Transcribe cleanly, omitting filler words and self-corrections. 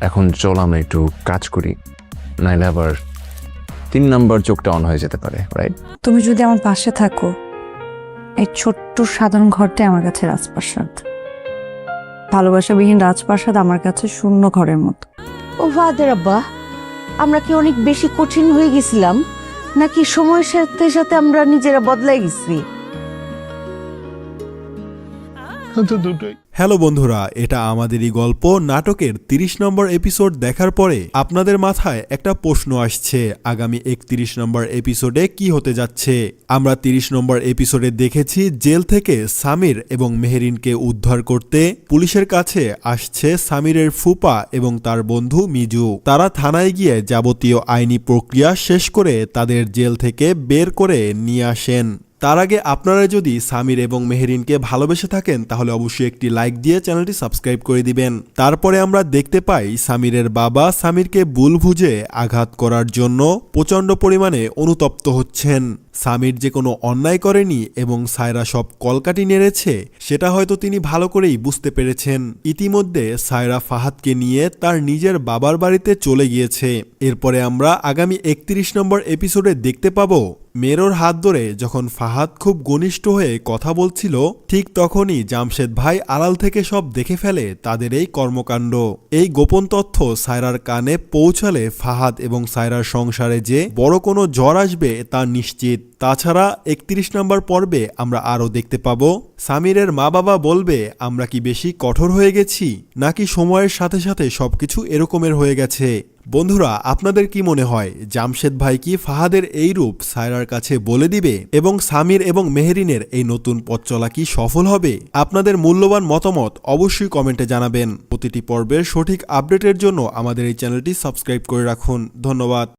এখন চল আমরা একটু কাজ করি, নাইলে আবার 3 নাম্বার চোখটা অন হয়ে যেতে পারে, রাইট? তুমি যদি আমার পাশে থাকো, এই ছোট্ট সাধারণ ঘরটাই আমার কাছে রাজপ্রাসাদ। ভালোবাসাবিহীন রাজপ্রাসাদ আমার কাছে শূন্য ঘরের মতো। ও ফাদের আব্বা, আমরা কি অনেক বেশি কঠিন হয়ে গেছিলাম, নাকি সময়ের সাথে সাথে আমরা নিজেরা বদলাই গেছি? হ্যালো বন্ধুরা, এটা আমাদেরই গল্প নাটকের 30 নম্বর এপিসোড দেখার পরে আপনাদের মাথায় একটা প্রশ্ন আসছে, আগামী 31 নম্বর এপিসোডে কি হতে যাচ্ছে। আমরা 30 নম্বর এপিসোডে দেখেছি জেল থেকে সামির এবং মেহেরিনকে উদ্ধার করতে পুলিশের কাছে আসছে সামিরের ফুপা এবং তার বন্ধু মিজু। তারা থানায় গিয়ে যাবতীয় আইনি প্রক্রিয়া শেষ করে তাদের জেল থেকে বের করে নিয়ে আসেন। তার আগে আপনারা যদি সামির এবং মেহেরিনকে ভালোবেসে থাকেন তাহলে অবশ্যই একটি লাইক দিয়ে চ্যানেলটি সাবস্ক্রাইব করে দিবেন। তারপরে আমরা দেখতে পাই সামিরের বাবা সামিরকে ভুল বুঝে আঘাত করার জন্য প্রচণ্ড পরিমাণে অনুতপ্ত হচ্ছেন। সামির যে কোনো অন্যায় করেনি এবং সায়রা সব কলকাঠি নেড়েছে সেটা হয়তো তিনি ভালো করেই বুঝতে পেরেছেন। ইতিমধ্যে সায়রা ফাহাদকে নিয়ে তার নিজের বাবার বাড়িতে চলে গিয়েছে। এরপরে আমরা আগামী 31 নম্বর এপিসোডে দেখতে পাবো মেরোর হাত ধরে যখন ফাহাদ খুব ঘনিষ্ঠ হয়ে কথা বলছিল, ঠিক তখনই জামশেদ ভাই আড়াল থেকে সব দেখে ফেলে তাদের এই কর্মকাণ্ড। এই গোপন তথ্য সায়রার কানে পৌঁছালে ফাহাদ এবং সায়রার সংসারে যে বড় কোনো ঝড় আসবে তা নিশ্চিত। তাছাড়া 31 নম্বর পর্বে আমরা আরও দেখতে পাবো সামিরের মা বাবা বলবে আমরা কি বেশি কঠোর হয়ে গেছি, নাকি সময়ের সাথে সাথে সবকিছু এরকমের হয়ে গেছে। বন্ধুরা, আপনাদের কি মনে হয় জামশেদ ভাই কি ফাহাদের এই রূপ সায়রার কাছে বলে দিবে এবং সামির এবং মেহেরিনের এই নতুন পথ চলা কি সফল হবে? আপনাদের মূল্যবান মতামত অবশ্যই কমেন্টে জানাবেন। প্রতিটি পর্বের সঠিক আপডেটের জন্য আমাদের এই চ্যানেলটি সাবস্ক্রাইব করে রাখুন। ধন্যবাদ।